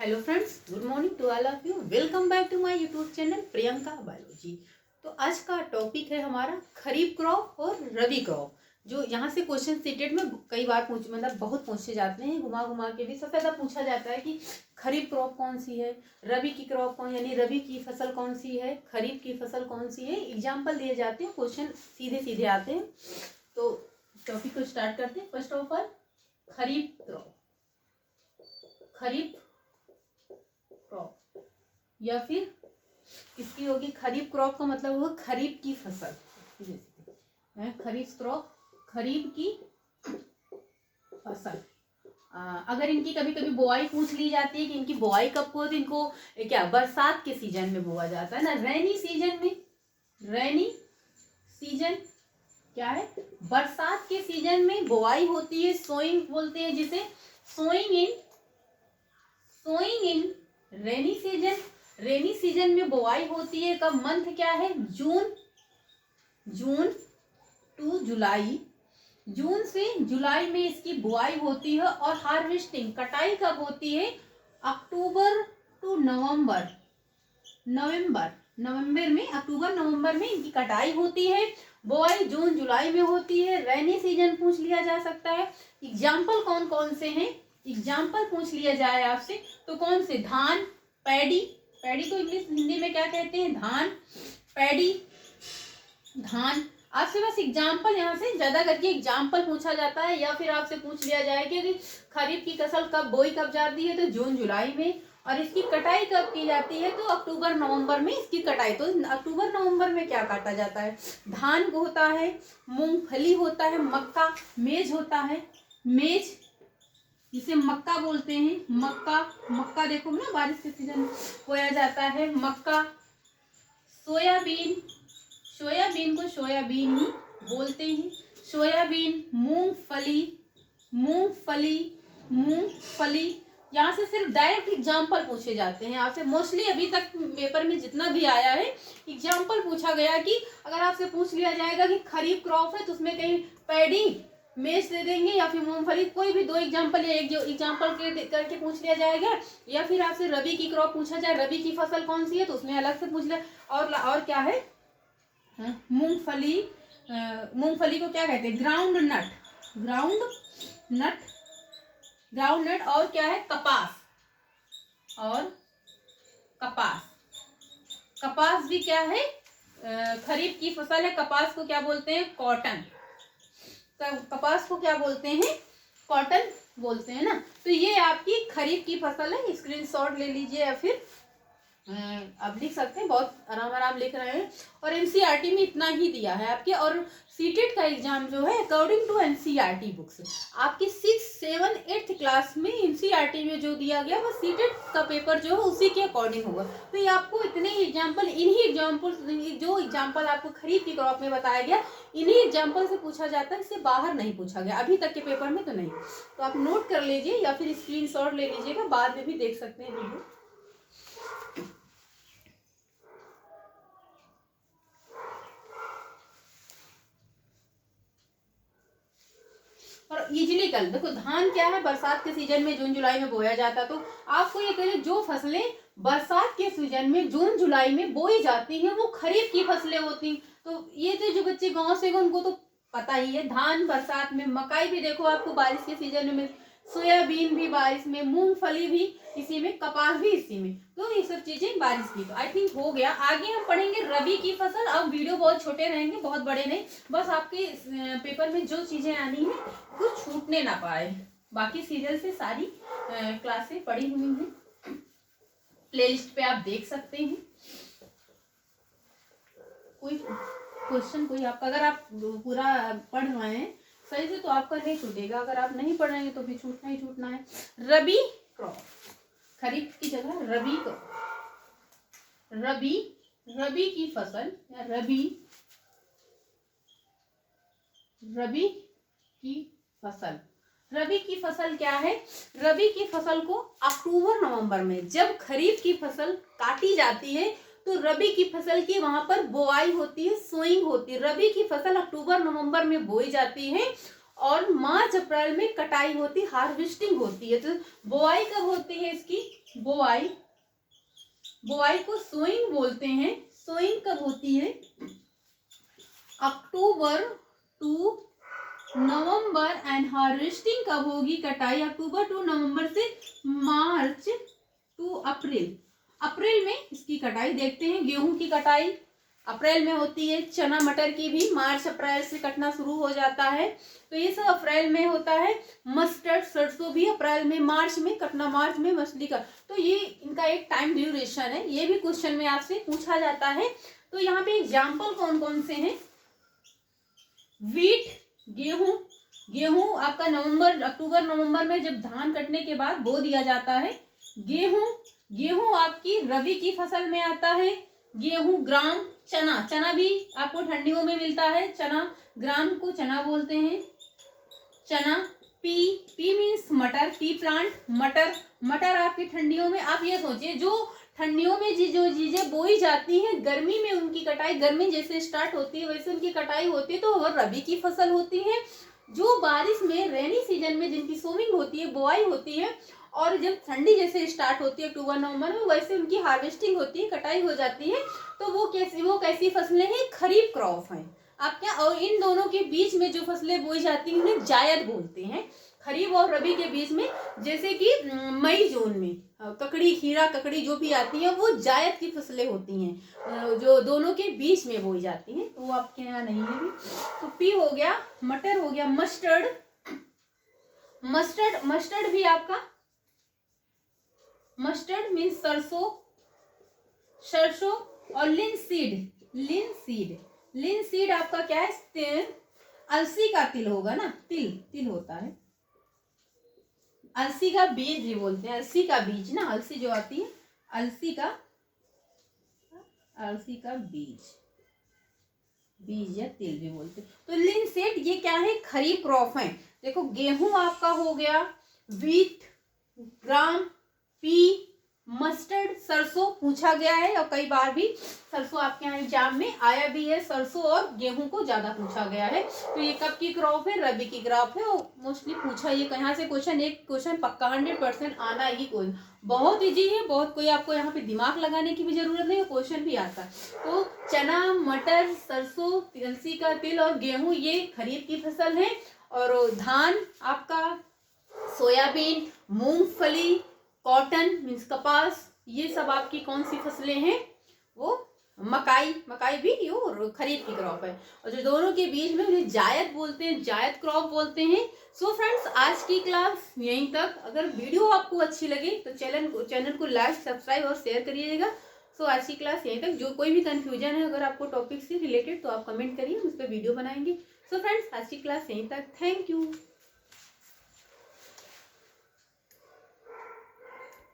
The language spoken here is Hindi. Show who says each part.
Speaker 1: Hello friends, good morning to all of you. Welcome back to my YouTube channel Priyanka biology. तो आज का टॉपिक है हमारा खरीफ क्रॉप और रबी क्रॉप। जो यहाँ से क्वेश्चन सीटेड में कई बार मतलब बहुत पूछे जाते हैं, घुमा घुमा के भी सबसे ज़्यादा पूछा जाता है कि खरीफ क्रॉप कौन सी है, रबी की क्रॉप कौन, यानी रबी की फसल कौन सी है, खरीफ की फसल कौन सी है। एग्जाम्पल दिए जाते हैं, क्वेश्चन सीधे सीधे आते हैं। तो टॉपिक को स्टार्ट करते हैं। First of all kharif crop, kharif crop या फिर इसकी होगी खरीफ क्रॉप का मतलब होगा खरीफ की फसल। खरीफ क्रॉप, खरीफ की फसल। अगर इनकी कभी कभी बुआई पूछ ली जाती है कि इनकी बुआई कब को, तो इनको क्या बरसात के सीजन में बोआ जाता है ना, रेनी सीजन में। रेनी सीजन क्या है, बरसात के सीजन में बुआई होती है, सोइंग बोलते हैं जिसे, सोइंग इन रेनी सीजन। रेनी सीजन में बुआई होती है कब, मंथ क्या है, जून टू जुलाई। जून से जुलाई में इसकी बुआई होती है और हार्वेस्टिंग, कटाई कब होती है, अक्टूबर टू नवंबर में, अक्टूबर नवंबर में इनकी कटाई होती है। बुआई जून जुलाई में होती है। रेनी सीजन पूछ लिया जा सकता है। एग्जाम्पल कौन कौन से हैं, एग्जाम्पल पूछ लिया जाए आपसे तो कौन से, धान, पैडी को इंग्लिश हिंदी में क्या कहते हैं, धान, पैडी, धान। आपसे बस एग्जाम्पल, यहाँ से ज्यादा करके एग्जाम्पल पूछा जाता है। या फिर आपसे पूछ लिया जाए कि खरीफ की फसल कब बोई कब जाती है, तो जून जुलाई में, और इसकी कटाई कब की जाती है, तो अक्टूबर नवंबर में इसकी कटाई। तो अक्टूबर नवंबर में क्या काटा जाता है, धान को होता है, मूंगफली होता है, मक्का, मेज होता है, मेज जिसे मक्का बोलते हैं, मक्का देखो ना बारिश के सीजन में बोया जाता है, मक्का, सोयाबीन को सोयाबीन ही बोलते हैं, सोयाबीन, मूंगफली। यहाँ से सिर्फ डायरेक्ट एग्जाम्पल पूछे जाते हैं आपसे। मोस्टली अभी तक पेपर में जितना भी आया है एग्जाम्पल पूछा गया कि अगर आपसे पूछ लिया जाएगा कि खरीफ क्रॉप है तो उसमें कहीं पैडी, मेज दे देंगे या फिर मूंगफली, कोई भी दो एग्जाम्पल या एक जो एग्जाम्पल करके पूछ लिया जाएगा। या फिर आपसे रबी की क्रॉप पूछा जाए, रबी की फसल कौन सी है, तो उसमें अलग से पूछ लिया। और क्या है, मूंगफली को क्या कहते हैं, ग्राउंड नट। और क्या है, कपास भी क्या है, खरीफ की फसल है। कपास को क्या बोलते हैं, कॉटन। कपास को क्या बोलते हैं, कॉटन बोलते हैं ना। तो ये आपकी खरीफ की फसल है। स्क्रीनशॉट ले लीजिए या फिर आप लिख सकते हैं, बहुत आराम लिख रहे हैं। और एनसीईआरटी में इतना ही दिया है आपके। और सीटेट का एग्जाम जो है अकॉर्डिंग टू एनसीईआरटी बुक्स, आपकी 6, 7, 8th क्लास में एनसीईआरटी में जो दिया गया वो सीटेट का पेपर जो है उसी के अकॉर्डिंग होगा। तो ये आपको इतने एग्जाम्पल, जो एग्जाम्पल आपको खरीफ की क्रॉप में बताया गया, इन्हीं एग्जाम्पल से पूछा जाता है, इससे बाहर नहीं पूछा गया अभी तक के पेपर में तो नहीं। तो आप नोट कर लीजिए या फिर स्क्रीनशॉट ले लीजिएगा, बाद में भी देख सकते हैं वीडियो। और इजीली कर, देखो धान क्या है, बरसात के सीजन में जून जुलाई में बोया जाता। तो आपको ये कहें, जो फसलें बरसात के सीजन में जून जुलाई में बोई जाती हैं वो खरीफ की फसलें होती। तो ये तो जो बच्चे गांव से गए उनको तो पता ही है। धान बरसात में, मकाई भी देखो आपको बारिश के सीजन में, सोयाबीन भी बारिश में, मूंगफली भी इसी में, कपास भी इसी में। तो ये सब चीजें बारिश की। तो आई थिंक हो गया। आगे हम पढ़ेंगे रबी की फसल। अब वीडियो बहुत छोटे रहेंगे, बहुत बड़े नहीं, बस आपके पेपर में जो चीजें आनी है कुछ छूटने ना पाए। बाकी सीरियल से सारी क्लासें पढ़ी हुई हैं, प्लेलिस्ट पे आप देख सकते हैं। कोई क्वेश्चन कोई आपका, अगर आप पूरा पढ़ रहे हैं सही से तो आपका नहीं छूटेगा, अगर आप नहीं पढ़ रहे हैं तो भी छूटना ही छूटना है। रबी क्रॉप, खरीफ की जगह रबी क्रॉप, रबी की फसल या रबी की फसल क्या है, रबी की फसल को अक्टूबर नवंबर में, जब खरीफ की फसल काटी जाती है तो रबी की फसल की वहां पर बोआई होती है, सोइंग होती है। रबी की फसल अक्टूबर नवंबर में बोई जाती है और मार्च अप्रैल में कटाई होती, हार्वेस्टिंग होती है। तो बोआई कब होती है इसकी? बोआई को सोइंग बोलते हैं। सोइंग कब होती है? अक्टूबर टू नवंबर। एंड हार्वेस्टिंग कब होगी? कटाई अक्टूबर टू नवंबर से मार्च टू अप्रैल। अप्रैल में इसकी कटाई देखते हैं। गेहूं की कटाई अप्रैल में होती है, चना मटर की भी मार्च अप्रैल से कटना शुरू हो जाता है, तो ये सब अप्रैल में होता है। मस्टर्ड सरसों भी अप्रैल में, मार्च में कटना, मार्च में मछली का। तो ये इनका एक टाइम ड्यूरेशन है, ये भी क्वेश्चन में आपसे पूछा जाता है। तो यहाँ पे एग्जाम्पल कौन कौन से हैं? वीट, गेहूं आपका नवंबर, अक्टूबर नवंबर में जब धान कटने के बाद बो दिया जाता है। गेहूं आपकी रबी की फसल में आता है। गेहूं, ग्राम, चना भी आपको ठंडियों में मिलता है। चना, ग्राम को चना बोलते हैं। चना, पी मीन्स मटर, पी प्लांट, मटर आपकी ठंडियों में। आप ये सोचिए, जो ठंडियों में जो चीजें बोई जाती हैं, गर्मी में उनकी कटाई, गर्मी जैसे स्टार्ट होती है वैसे उनकी कटाई होती है, तो वो रबी की फसल होती है। जो बारिश में, रेनी सीजन में जिनकी सोविंग होती है, बोआई होती है, और जब ठंडी जैसे स्टार्ट होती है अक्टूबर नवंबर में, वैसे उनकी हार्वेस्टिंग होती है, कटाई हो जाती है। तो वो कैसी फसलें हैं? खरीफ क्रॉप हैं। आप क्या, और इन दोनों के बीच में जो फसलें बोई जाती हैं उन्हें जायद बोलते हैं। खरीफ और रबी के बीच में, जैसे कि मई जून में ककड़ी, खीरा, ककड़ी जो भी आती है वो जायद की फसलें होती हैं, जो दोनों के बीच में बोई जाती हैं। तो वो आपके यहाँ नहीं है भी। तो पी हो गया, मटर हो गया, मस्टर्ड भी आपका, मस्टर्ड मीन्स सरसों, और लिन सीड आपका क्या है? अलसी का तिल होगा ना, तिल होता है। अलसी का बीज भी बोलते हैं, अलसी का बीज ना, अलसी जो आती है, अलसी का बीज या तिल भी बोलते हैं। तो लिनसीड ये क्या है? खरीफ क्रॉप है। देखो, गेहूं आपका हो गया, वीट, ग्राम, पी, मस्टर्ड, सरसों पूछा गया है, और कई बार भी सरसों आपके यहाँ एग्जाम में आया भी है। सरसों और गेहूं को ज्यादा पूछा गया है। तो ये कब की क्रॉप है? रबी की क्रॉप है, और मोस्टली पूछा ये कहाँ से क्वेश्चन, एक क्वेश्चन पक्का 100% आना ही। कोई बहुत इजी है, बहुत, कोई आपको यहाँ पे दिमाग लगाने की भी जरूरत नहीं, क्वेश्चन भी आता है। तो चना, मटर, सरसों, अलसी का तिल और गेहूं ये खरीफ की फसल है। और धान आपका, सोयाबीन, मूंगफली, कॉटन मीन्स कपास, ये सब आपकी कौन सी फसलें हैं? वो मकाई भी ये खरीफ की क्रॉप है। और जो दोनों के बीच में उन्हें जायद बोलते हैं, जायद क्रॉप बोलते हैं। सो फ्रेंड्स, आज की क्लास यहीं तक। अगर वीडियो आपको अच्छी लगे तो चैनल को लाइक, सब्सक्राइब और शेयर करिएगा। सो आज की क्लास यहीं तक। जो कोई भी कंफ्यूजन है अगर आपको टॉपिक से रिलेटेड, तो आप कमेंट करिए, उस पर वीडियो बनाएंगे। सो फ्रेंड्स, आज की क्लास यहीं तक। Thank you.